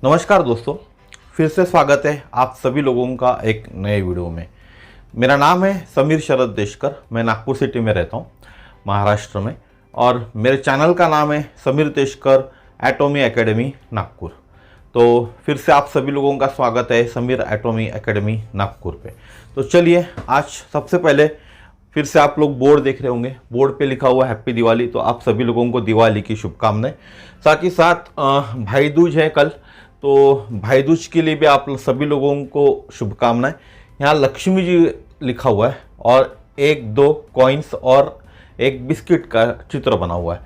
नमस्कार दोस्तों, फिर से स्वागत है आप सभी लोगों का एक नए वीडियो में। मेरा नाम है समीर शरद देशकर। मैं नागपुर सिटी में रहता हूँ, महाराष्ट्र में, और मेरे चैनल का नाम है समीर देशकर एटॉमी एकेडमी नागपुर। तो फिर से आप सभी लोगों का स्वागत है समीर एटॉमी एकेडमी नागपुर पे। तो चलिए, आज सबसे पहले फिर से आप लोग बोर्ड देख रहे होंगे, बोर्ड पे लिखा हुआ हैप्पी दिवाली। तो आप सभी लोगों को दिवाली की शुभकामनाएं। साथ ही साथ भाई दूज है कल, तो भाई दूज के लिए भी आप सभी लोगों को शुभकामनाएं। यहाँ लक्ष्मी जी लिखा हुआ है और एक दो कॉइन्स और एक बिस्किट का चित्र बना हुआ है।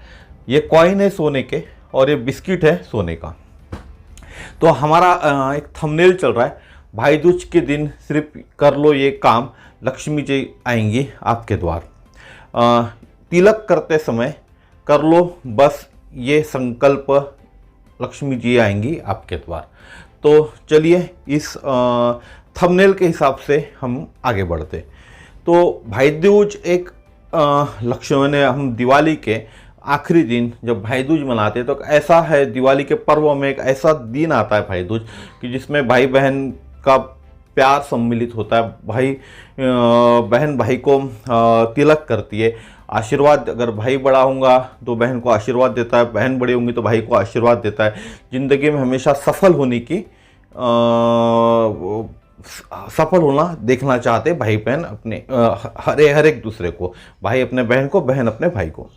ये कॉइन है सोने के और ये बिस्किट है सोने का। तो हमारा एक थंबनेल चल रहा है, भाई दूज के दिन सिर्फ कर लो ये काम, लक्ष्मी जी आएंगी आपके द्वार। तिलक करते समय कर लो बस ये संकल्प, लक्ष्मी जी आएंगी आपके द्वार। तो चलिए, इस थंबनेल के हिसाब से हम आगे बढ़ते। तो भाई दूज एक लक्ष्मी, हम दिवाली के आखिरी दिन जब भाई दूज मनाते हैं, तो ऐसा है दिवाली के पर्व में एक ऐसा दिन आता है भाई दूज कि जिसमें भाई बहन का प्यार सम्मिलित होता है। भाई बहन भाई को तिलक करती है, आशीर्वाद। अगर भाई बड़ा होगा तो बहन को आशीर्वाद देता है, बहन बड़ी होंगी तो भाई को आशीर्वाद देता है। ज़िंदगी में हमेशा सफल होने की सफल होना देखना चाहते भाई बहन अपने हर एक दूसरे को, भाई अपने बहन को, बहन अपने भाई को।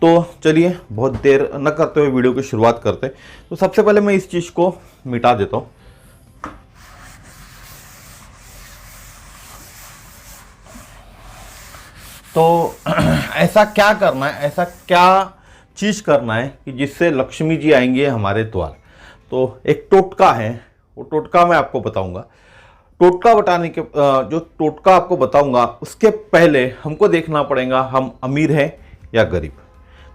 तो चलिए, बहुत देर न करते हुए वीडियो की शुरुआत करते। तो सबसे पहले मैं इस चीज़ को मिटा देता हूँ। तो ऐसा क्या करना है, ऐसा क्या चीज़ करना है कि जिससे लक्ष्मी जी आएंगे हमारे द्वार। तो एक टोटका है, वो टोटका मैं आपको बताऊंगा। टोटका बताने के जो टोटका आपको बताऊंगा उसके पहले हमको देखना पड़ेगा हम अमीर हैं या गरीब।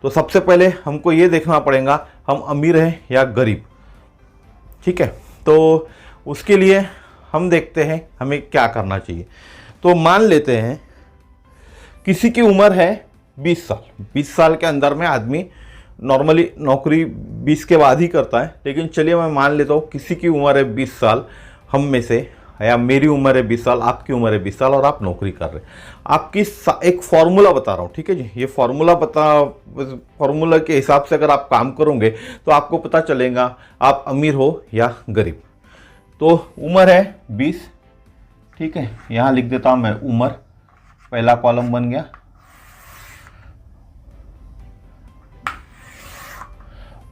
तो सबसे पहले हमको ये देखना पड़ेगा हम अमीर हैं या गरीब, ठीक है। तो उसके लिए हम देखते हैं हमें क्या करना चाहिए। तो मान लेते हैं किसी की उम्र है 20 साल। 20 साल के अंदर में आदमी नॉर्मली नौकरी 20 के बाद ही करता है, लेकिन चलिए मैं मान लेता हूँ किसी की उम्र है 20 साल हम में से, या मेरी उम्र है 20 साल, आपकी उम्र है 20 साल और आप नौकरी कर रहे हैं। आपकी एक फार्मूला बता रहा हूँ, ठीक है जी। ये फार्मूला के हिसाब से अगर आप काम करोगे तो आपको पता चलेगा आप अमीर हो या गरीब। तो उम्र है 20, ठीक है। यहाँ लिख देता हूँ मैं उम्र, पहला कॉलम बन गया।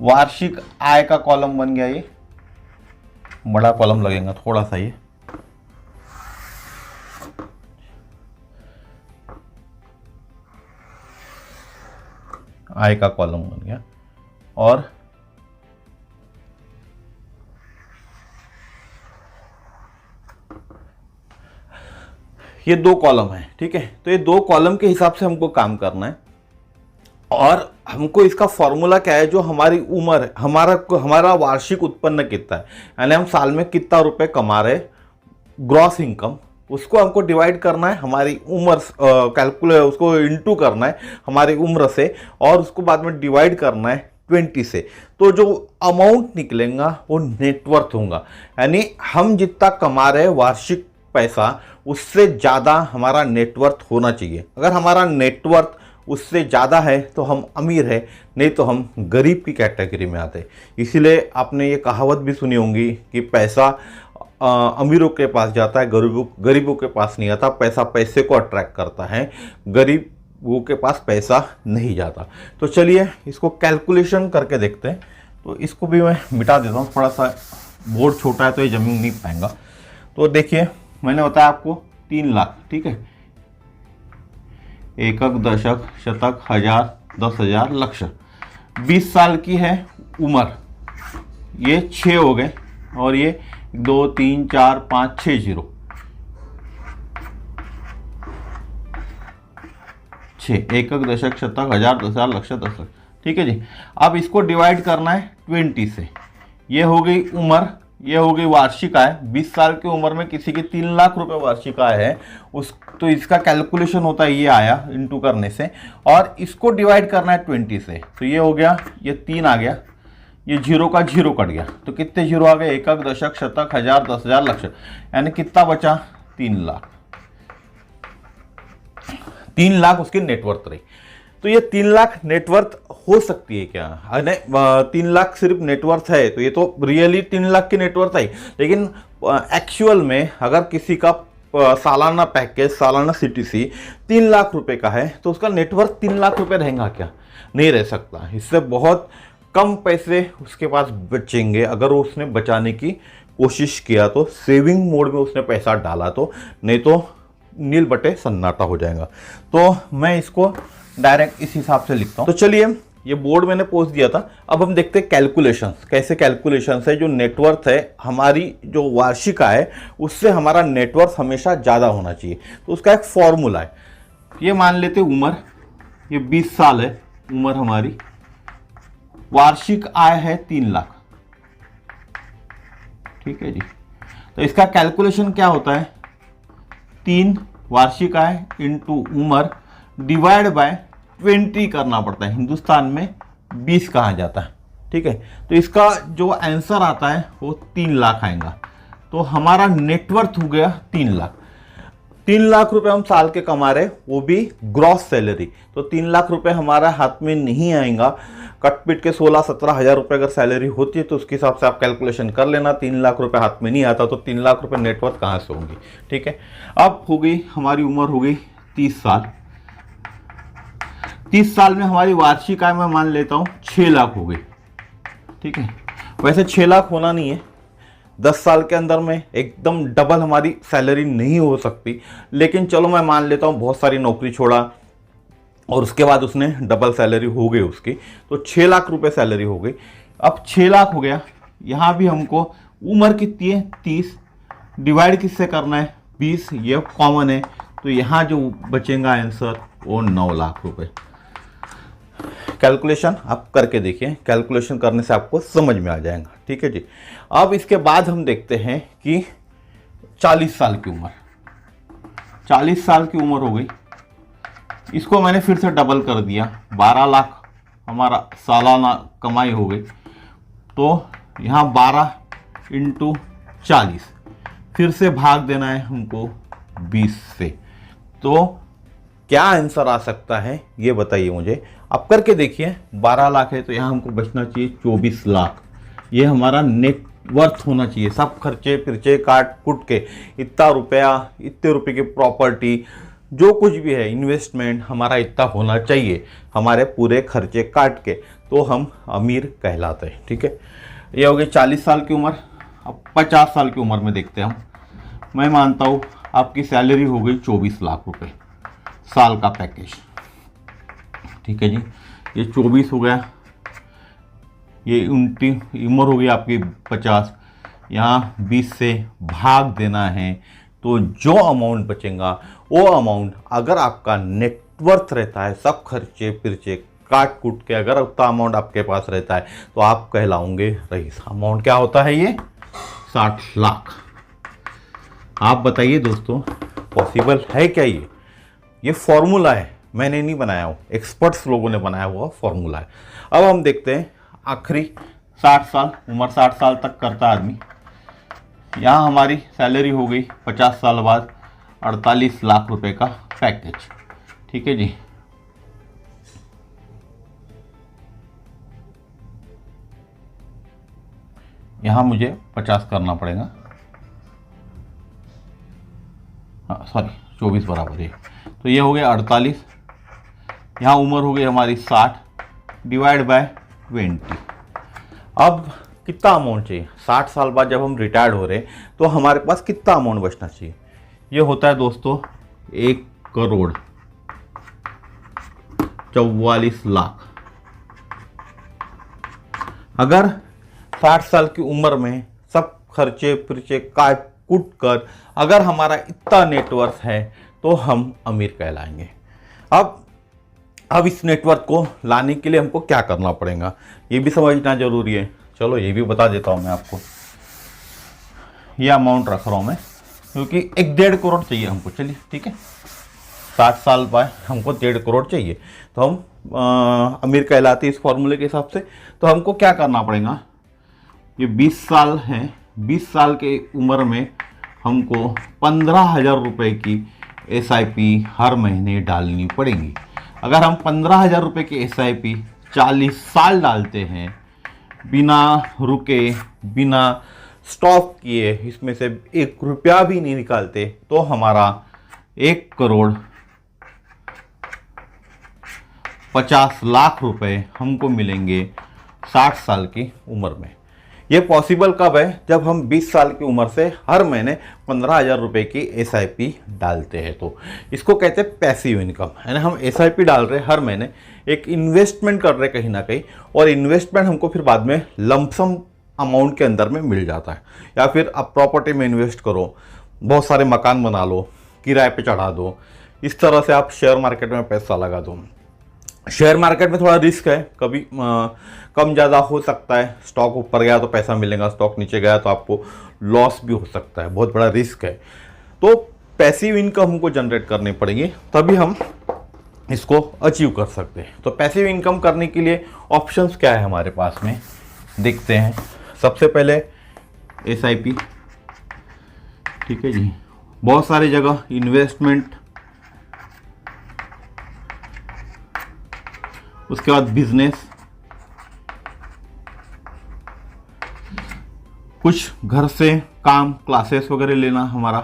वार्षिक आय का कॉलम बन गया, ये बड़ा कॉलम लगेगा थोड़ा सा, ये आय का कॉलम बन गया। और ये दो कॉलम है, ठीक है। तो ये दो कॉलम के हिसाब से हमको काम करना है। और हमको इसका फॉर्मूला क्या है, जो हमारी उम्र है, हमारा वार्षिक उत्पन्न कितना है, यानी हम साल में कितना रुपए कमा रहे, ग्रॉस इनकम, उसको हमको डिवाइड करना है हमारी उम्र, उसको इंटू करना है हमारी उम्र से, और उसको बाद में डिवाइड करना है 20 से। तो जो अमाउंट निकलेगा वो नेटवर्थ होगा, यानी हम जितना कमा रहे वार्षिक पैसा, उससे ज़्यादा हमारा नेटवर्थ होना चाहिए। अगर हमारा नेटवर्थ उससे ज़्यादा है तो हम अमीर है, नहीं तो हम गरीब की कैटेगरी में आते हैं। इसीलिए आपने ये कहावत भी सुनी होगी कि पैसा अमीरों के पास जाता है, गरीबों के पास नहीं आता। पैसा पैसे को अट्रैक्ट करता है, गरीबों के पास पैसा नहीं जाता। तो चलिए इसको कैलकुलेशन करके देखते हैं। तो इसको भी मैं मिटा देता हूँ, थोड़ा सा बोर्ड छोटा है तो ये जमीन नहीं पाएगा। तो देखिए, मैंने बताया आपको 3 लाख, ठीक है। एकक, दशक, शतक, हजार, 10,000, लक्ष। 20 साल की है उम्र, ये 6 हो गए, और ये 2 3 4 5 6 0, 6। एकक, दशक, शतक, हजार, 10,000, लक्ष, 10 लाख, ठीक है जी। अब इसको डिवाइड करना है 20 से। ये हो गई उम्र, ये हो गई वार्षिक आय। 20 साल की उम्र में किसी की 3 लाख रुपए वार्षिक आय है, उस तो इसका कैलकुलेशन होता है ये आया इंटू करने से, और इसको डिवाइड करना है 20 से। तो ये हो गया, ये 3 आ गया, ये जीरो का जीरो कट गया, तो कितने जीरो आ गए, एकक, दशक, शतक, हजार, 10,000, लक्ष, यानी कितना बचा, 3 लाख। 3 लाख उसकी नेटवर्थ रही। तो ये 3 लाख नेटवर्थ हो सकती है क्या? नहीं, 3 लाख सिर्फ नेटवर्थ है तो ये तो रियली 3 लाख की नेटवर्थ है, लेकिन एक्चुअल में अगर किसी का सालाना पैकेज, सालाना सीटीसी 3 लाख रुपए का है तो उसका नेटवर्थ 3 लाख रुपए रहेगा क्या? नहीं रह सकता। इससे बहुत कम पैसे उसके पास बचेंगे अगर उसने बचाने की कोशिश किया तो, सेविंग मोड में उसने पैसा डाला तो, नहीं तो नील बटे सन्नाटा हो जाएगा। तो मैं इसको डायरेक्ट इस हिसाब से लिखता हूँ। तो चलिए, ये बोर्ड मैंने पोस्ट दिया था। अब हम देखते हैं कैलकुलेशंस, कैसे कैलकुलेशंस है। जो नेटवर्थ है, हमारी जो वार्षिक आय है उससे हमारा नेटवर्थ हमेशा ज़्यादा होना चाहिए। तो उसका एक फॉर्मूला है। ये मान लेते उम्र, ये 20 साल है उम्र हमारी, वार्षिक आय है 3 लाख, ठीक है जी। तो इसका कैलकुलेशन क्या होता है, 3 वार्षिक आय इंटू उम्र डिवाइड बाय 20 करना पड़ता है। हिंदुस्तान में 20 कहा जाता है, ठीक है। तो इसका जो आंसर आता है वो 3 लाख आएगा। तो हमारा नेटवर्थ हो गया 3 लाख। 3 लाख रुपए हम साल के कमा रहे, वो भी ग्रॉस सैलरी। तो 3 लाख रुपए हमारा हाथ में नहीं आएगा। कटपिट के 16-17 हज़ार रुपए अगर सैलरी होती है तो उसके हिसाब से आप कैलकुलेशन कर लेना। 3 लाख रुपए हाथ में नहीं आता तो 3 लाख रुपए नेटवर्थ कहाँ से होंगी, ठीक है। अब हो गई हमारी उम्र, हो गई 30 साल। 30 साल में हमारी वार्षिक आय मैं मान लेता हूँ 6 लाख हो गई, ठीक है। वैसे 6 लाख होना नहीं है, 10 साल के अंदर में एकदम डबल हमारी सैलरी नहीं हो सकती, लेकिन चलो मैं मान लेता हूँ बहुत सारी नौकरी छोड़ा और उसके बाद उसने डबल सैलरी हो गई उसकी, तो 6 लाख रुपए सैलरी हो गई। अब 6 लाख हो गया, यहाँ भी हमको उम्र कितनी है 30, डिवाइड किससे करना है 20, ये कॉमन है। तो यहाँ जो बचेगा आंसर वो 9 लाख रुपए। कैलकुलेशन आप करके देखिए, कैलकुलेशन करने से आपको समझ में आ जाएगा, ठीक है जी। अब इसके बाद हम देखते हैं कि 40 साल की उम्र, 40 साल की उम्र हो गई। इसको मैंने फिर से डबल कर दिया, 12 लाख हमारा सालाना कमाई हो गई। तो यहाँ 12 इंटू 40, फिर से भाग देना है हमको 20 से। तो क्या आंसर आ सकता है ये बताइए मुझे, आप करके देखिए। 12 लाख है तो यहाँ हमको बचना चाहिए 24 लाख। ये हमारा नेटवर्थ होना चाहिए, सब खर्चे फिरचे काट कुट के इतना रुपया, इतने रुपए की प्रॉपर्टी, जो कुछ भी है इन्वेस्टमेंट हमारा इतना होना चाहिए, हमारे पूरे खर्चे काट के, तो हम अमीर कहलाते हैं, ठीक है। ये हो गई 40 साल की उम्र। अब 50 साल की उम्र में देखते हैं हम। मैं मानता हूँ आपकी सैलरी हो गई 24 लाख रुपए साल का पैकेज, ठीक है जी। ये 24 हो गया, ये 29 उम्र हो गई आपकी 50, यहाँ 20 से भाग देना है। तो जो अमाउंट बचेगा वो अमाउंट, अगर आपका नेटवर्थ रहता है सब खर्चे फिरचे काट कूट के, अगर उतना अमाउंट आपके पास रहता है तो आप कहलाओगे रईस। अमाउंट क्या होता है ये 60 लाख। आप बताइए दोस्तों, पॉसिबल है क्या ये फॉर्मूला है, मैंने नहीं बनाया हूँ, एक्सपर्ट्स लोगों ने बनाया हुआ फॉर्मूला है। अब हम देखते हैं आखिरी 60 साल उम्र, 60 साल तक करता आदमी। यहाँ हमारी सैलरी हो गई 50 साल बाद 48 लाख रुपए का पैकेज, ठीक है जी। यहाँ मुझे 50 करना पड़ेगा, हाँ सॉरी 24 बराबर है। तो ये हो गया 48, यहाँ उम्र हो गई हमारी 60 डिवाइड बाय 20। अब कितना अमाउंट चाहिए 60 साल बाद जब हम रिटायर्ड हो रहे हैं तो हमारे पास कितना अमाउंट बचना चाहिए? ये होता है दोस्तों 1,44 लाख। अगर 60 साल की उम्र में सब खर्चे फिरचे काट कूट कर अगर हमारा इतना नेटवर्थ है तो हम अमीर कहलाएंगे। अब इस नेटवर्थ को लाने के लिए हमको क्या करना पड़ेगा ये भी समझना जरूरी है। चलो ये भी बता देता हूँ मैं आपको। ये अमाउंट रख रहा हूँ मैं क्योंकि 1-1.5 करोड़ चाहिए हमको। चलिए ठीक है, 60 साल बाद हमको 1.5 करोड़ चाहिए, तो हम अमीर कहलाते हैं इस फॉर्मूले के हिसाब से। तो हमको क्या करना पड़ेगा, ये 20 साल हैं, 20 साल के उम्र में हमको 15,000 रुपये की SIP हर महीने डालनी पड़ेगी। अगर हम 15,000 रुपये की SIP 40 साल डालते हैं, बिना रुके, बिना स्टॉप किए, इसमें से 1 रुपया भी नहीं निकालते, तो हमारा 1,50,00,000 रुपए हमको मिलेंगे 60 साल की उम्र में। ये पॉसिबल कब है, जब हम 20 साल की उम्र से हर महीने 15,000 रुपये की SIP डालते हैं। तो इसको कहते हैं पैसिव इनकम, है ना। हम SIP डाल रहे हैं हर महीने, एक इन्वेस्टमेंट कर रहे कहीं ना कहीं, और इन्वेस्टमेंट हमको फिर बाद में लमसम अमाउंट के अंदर में मिल जाता है। या फिर आप प्रॉपर्टी में इन्वेस्ट करो, बहुत सारे मकान बना लो, किराए पे चढ़ा दो, इस तरह से आप शेयर मार्केट में पैसा लगा दो। शेयर मार्केट में थोड़ा रिस्क है, कभी कम ज़्यादा हो सकता है। स्टॉक ऊपर गया तो पैसा मिलेगा, स्टॉक नीचे गया तो आपको लॉस भी हो सकता है, बहुत बड़ा रिस्क है। तो पैसिव इनकम हमको जनरेट करनी पड़ेगी, तभी हम इसको अचीव कर सकते हैं। तो पैसिव इनकम करने के लिए ऑप्शंस क्या है हमारे पास में, देखते हैं। सबसे पहले SIP, ठीक है जी, बहुत सारी जगह इन्वेस्टमेंट, उसके बाद बिजनेस, कुछ घर से काम, क्लासेस वगैरह लेना हमारा।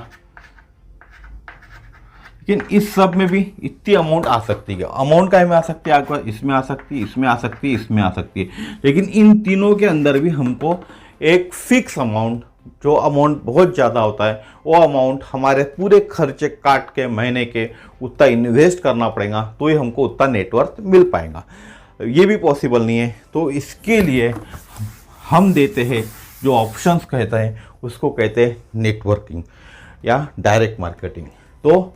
लेकिन इस सब में भी इतनी अमाउंट आ सकती है, अमाउंट का में आ सकती है आपको, इसमें आ सकती है, इसमें आ सकती है, इसमें आ सकती है। लेकिन इन तीनों के अंदर भी हमको एक फिक्स अमाउंट, जो अमाउंट बहुत ज़्यादा होता है, वो अमाउंट हमारे पूरे खर्चे काट के महीने के उतना इन्वेस्ट करना पड़ेगा, तो ही हमको उतना नेटवर्थ मिल पाएगा। ये भी पॉसिबल नहीं है, तो इसके लिए हम देते हैं जो ऑप्शंस कहते हैं, उसको कहते हैं नेटवर्किंग या डायरेक्ट मार्केटिंग। तो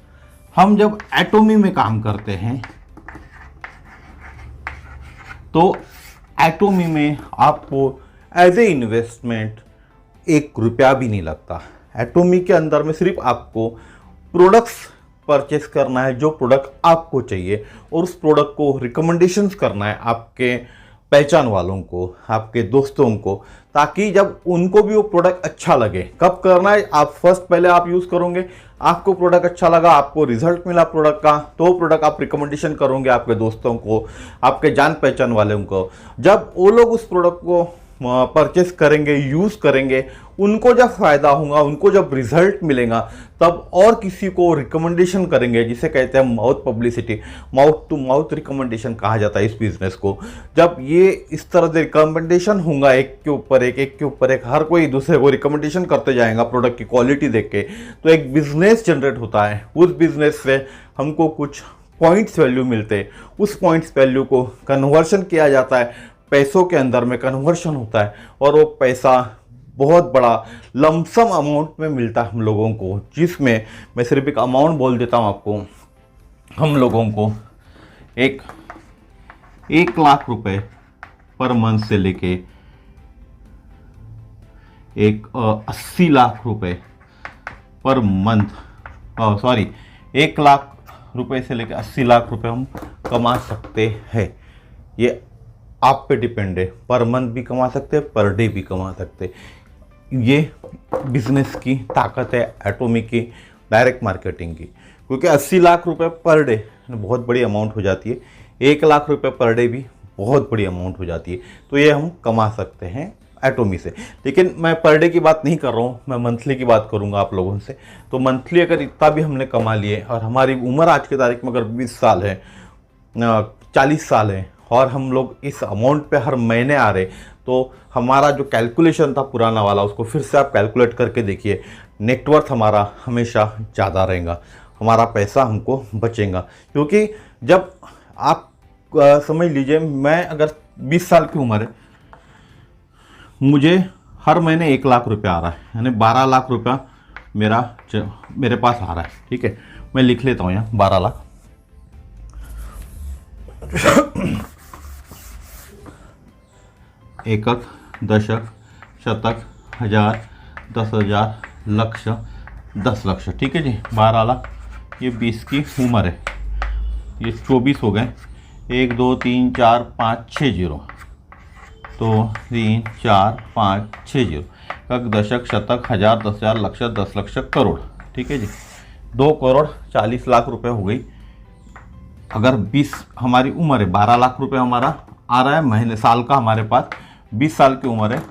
हम जब एटोमी में काम करते हैं, तो एटोमी में आपको एज ए इन्वेस्टमेंट 1 रुपया भी नहीं लगता। एटोमी के अंदर में सिर्फ आपको प्रोडक्ट्स परचेस करना है, जो प्रोडक्ट आपको चाहिए, और उस प्रोडक्ट को रिकमेंडेशंस करना है आपके पहचान वालों को, आपके दोस्तों को, ताकि जब उनको भी वो प्रोडक्ट अच्छा लगे। कब करना है, आप फर्स्ट पहले आप यूज़ करोगे, आपको प्रोडक्ट अच्छा लगा, आपको रिजल्ट मिला प्रोडक्ट का, तो प्रोडक्ट आप रिकमेंडेशन करोगे आपके दोस्तों को, आपके जान पहचान वालों को। जब वो लोग उस प्रोडक्ट को परचेस करेंगे, यूज़ करेंगे, उनको जब फ़ायदा होगा, उनको जब रिजल्ट मिलेगा, तब और किसी को रिकमेंडेशन करेंगे, जिसे कहते हैं mouth publicity, mouth to mouth recommendation कहा जाता है इस बिज़नेस को। जब ये इस तरह से रिकमेंडेशन होगा, एक के ऊपर एक, एक के ऊपर एक, हर कोई दूसरे को रिकमेंडेशन करते जाएगा प्रोडक्ट की क्वालिटी देख के, तो एक बिजनेस जनरेट होता है। उस बिजनेस से हमको कुछ पॉइंट्स वैल्यू मिलते हैं, उस पॉइंट्स वैल्यू को कन्वर्शन किया जाता है, पैसों के अंदर में कन्वर्शन होता है, और वो पैसा बहुत बड़ा लमसम अमाउंट में मिलता है हम लोगों को, जिसमें मैं सिर्फ एक अमाउंट बोल देता हूँ आपको। हम लोगों को 1,00,000 रुपए पर मंथ से लेके 80 लाख रुपए पर मंथ, 1,00,000 रुपए से लेके 80 लाख रुपए हम कमा सकते हैं। ये आप पे डिपेंड है, पर मंथ भी कमा सकते हैं, पर डे भी कमा सकते हैं। ये बिजनेस की ताकत है एटोमी की, डायरेक्ट मार्केटिंग की, क्योंकि 80 लाख रुपए पर डे बहुत बड़ी अमाउंट हो जाती है, 1,00,000 रुपए पर डे भी बहुत बड़ी अमाउंट हो जाती है। तो ये हम कमा सकते हैं एटोमी से। लेकिन मैं पर डे की बात नहीं कर रहा हूँ, मैं मंथली की बात करूँगा आप लोगों से। तो मंथली अगर इतना भी हमने कमा लिए, और हमारी उम्र आज की तारीख में अगर 20 साल है, 40 साल है, और हम लोग इस अमाउंट पे हर महीने आ रहे, तो हमारा जो कैलकुलेशन था पुराना वाला, उसको फिर से आप कैलकुलेट करके देखिए, नेटवर्थ हमारा हमेशा ज़्यादा रहेगा, हमारा पैसा हमको बचेगा। क्योंकि जब आप समझ लीजिए, मैं अगर 20 साल की उम्र है, मुझे हर महीने 1,00,000 रुपया आ रहा है, यानी 12 लाख रुपया मेरे पास आ रहा है। ठीक है, मैं लिख लेता हूँ यहाँ 12 लाख। एकक, दशक, शतक, हजार, 10,000, लक्ष, 10 लक्ष। ठीक है जी, 12 लाख, ये 20 की उम्र है। ये 24 हो गए, 1 2 3 4 5 6 जीरो, तो 3 4 5 6 जीरो, कक दशक शतक हजार, 10,000, लक्ष, 10 लक्ष, करोड़। ठीक है जी, 2 करोड़ 40 लाख रुपए हो गई। अगर 20 हमारी उम्र है, 12 लाख रुपए हमारा आ रहा है महीने, साल का हमारे पास 20 साल की उम्र है,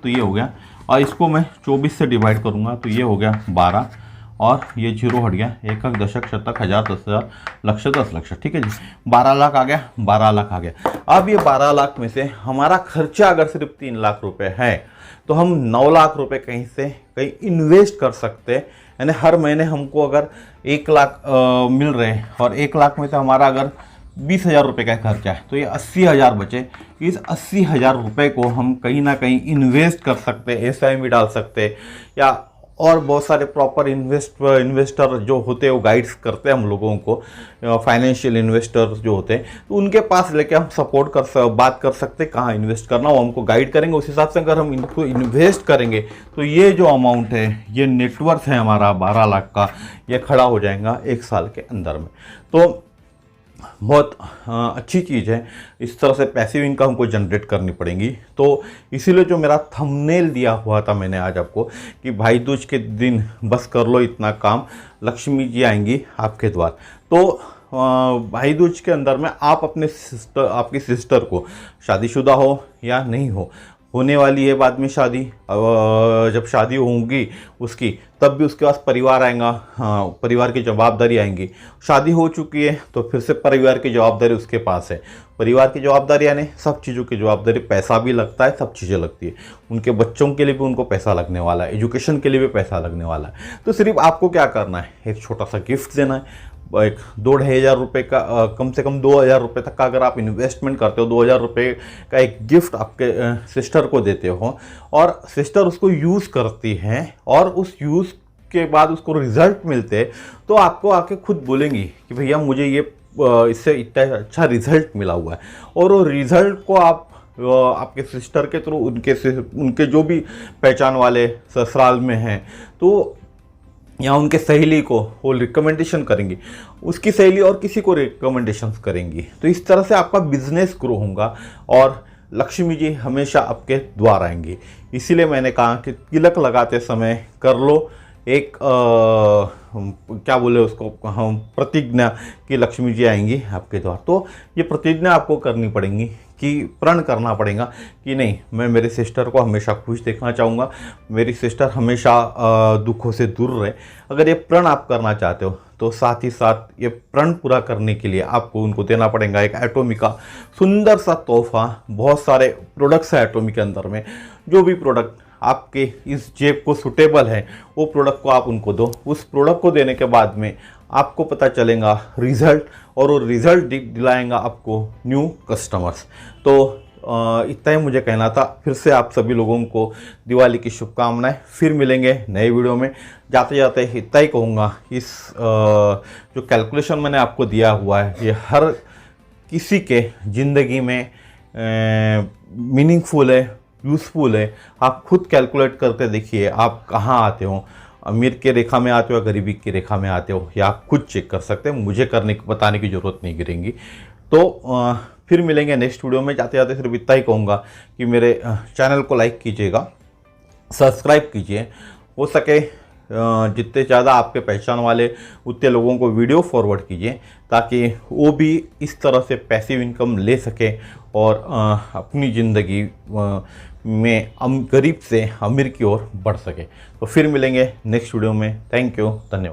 तो ये हो गया। और इसको मैं 24 से डिवाइड करूँगा तो ये हो गया 12, और ये जीरो हट गया, एकक दशक शतक हजार, 10,000, लक्ष, 10 लक्ष। ठीक है जी, 12 लाख आ गया, 12 लाख आ गया। अब ये 12 लाख में से हमारा खर्चा अगर सिर्फ 3 लाख रुपए है, तो हम 9 लाख रुपए कहीं से कहीं इन्वेस्ट कर सकते हैं। यानी हर महीने हमको अगर 1 लाख मिल रहे हैं, और 1 लाख में से हमारा अगर 20,000 रुपये का खर्चा है, तो ये 80,000 बचे। इस 80,000 रुपये को हम कहीं ना कहीं इन्वेस्ट कर सकते हैं, SIP डाल सकते हैं, या और बहुत सारे प्रॉपर इन्वेस्टर जो होते हैं वो गाइड्स करते हैं हम लोगों को, फाइनेंशियल इन्वेस्टर जो होते हैं, तो उनके पास लेके हम सपोर्ट बात कर सकते हैं कहाँ इन्वेस्ट करना, वो हमको गाइड करेंगे। उस हिसाब से अगर हम इनको इन्वेस्ट करेंगे तो ये जो अमाउंट है, ये नेटवर्थ है हमारा 12 लाख का, ये खड़ा हो जाएगा 1 साल के अंदर में। तो बहुत अच्छी चीज़ है। इस तरह से पैसिव इनकम हमको जनरेट करनी पड़ेगी। तो इसीलिए जो मेरा थंबनेल दिया हुआ था मैंने आज आपको, कि भाई दूज के दिन बस कर लो इतना काम, लक्ष्मी जी आएंगी आपके द्वार। तो भाई दूज के अंदर में आप आपकी सिस्टर को, शादीशुदा हो या नहीं हो, होने वाली है बाद में शादी, जब शादी होगी उसकी, तब भी उसके पास परिवार आएगा, परिवार की जवाबदारी आएंगी। शादी हो चुकी है तो फिर से परिवार की जवाबदारी उसके पास है। परिवार की जवाबदारी यानी सब चीज़ों की जवाबदारी, पैसा भी लगता है, सब चीज़ें लगती है। उनके बच्चों के लिए भी उनको पैसा लगने वाला है, एजुकेशन के लिए भी पैसा लगने वाला है। तो सिर्फ आपको क्या करना है, एक छोटा सा गिफ्ट देना है। एक 2-2,500 रुपये का, कम से कम 2,000 रुपये तक का अगर आप इन्वेस्टमेंट करते हो, 2,000 रुपये का एक गिफ्ट आपके सिस्टर को देते हो, और सिस्टर उसको यूज़ करती हैं, और उस यूज़ के बाद उसको रिजल्ट मिलते हैं, तो आपको आके खुद बोलेंगी कि भैया मुझे ये इससे इतना अच्छा रिजल्ट मिला हुआ है। और वो रिजल्ट को आप आपके सिस्टर के थ्रू उनके जो भी पहचान वाले ससुराल में हैं, तो या उनके सहेली को वो रिकमेंडेशन करेंगी, उसकी सहेली और किसी को रिकमेंडेशन करेंगी। तो इस तरह से आपका बिजनेस ग्रो होगा, और लक्ष्मी जी हमेशा आपके द्वार आएंगी। इसीलिए मैंने कहा कि तिलक लगाते समय कर लो एक क्या बोले उसको, हम प्रतिज्ञा कि लक्ष्मी जी आएंगी आपके द्वार। तो ये प्रतिज्ञा आपको करनी पड़ेगी, कि प्रण करना पड़ेगा कि नहीं, मैं मेरी सिस्टर को हमेशा खुश देखना चाहूँगा, मेरी सिस्टर हमेशा दुखों से दूर रहे। अगर ये प्रण आप करना चाहते हो, तो साथ ही साथ ये प्रण पूरा करने के लिए आपको उनको देना पड़ेगा एक एटोमी का सुंदर सा तोहफा। बहुत सारे प्रोडक्ट्स हैं एटोमी के अंदर में, जो भी प्रोडक्ट आपके इस जेब को सुटेबल है, वो प्रोडक्ट को आप उनको दो। उस प्रोडक्ट को देने के बाद में आपको पता चलेगा रिजल्ट, और वो रिजल्ट दिलाएगा आपको न्यू कस्टमर्स। तो इतना ही मुझे कहना था। फिर से आप सभी लोगों को दिवाली की शुभकामनाएं। फिर मिलेंगे नए वीडियो में। जाते जाते इतना ही कहूँगा, इस जो कैलकुलेशन मैंने आपको दिया हुआ है, ये हर किसी के ज़िंदगी में मीनिंगफुल है, यूज़फुल है। आप खुद कैलकुलेट करके देखिए आप कहाँ आते हो, अमीर के रेखा में आते हो या गरीबी की रेखा में आते हो, या आप खुद चेक कर सकते हैं। मुझे बताने की ज़रूरत नहीं गिरेंगी। तो फिर मिलेंगे नेक्स्ट वीडियो में। जाते जाते सिर्फ इतना ही कहूँगा कि मेरे चैनल को लाइक कीजिएगा, सब्सक्राइब कीजिए, हो सके जितने ज़्यादा आपके पहचान वाले उतने लोगों को वीडियो फॉरवर्ड कीजिए, ताकि वो भी इस तरह से पैसिव इनकम ले सके और अपनी ज़िंदगी में गरीब से अमीर की ओर बढ़ सके। तो फिर मिलेंगे नेक्स्ट वीडियो में। थैंक यू, धन्यवाद।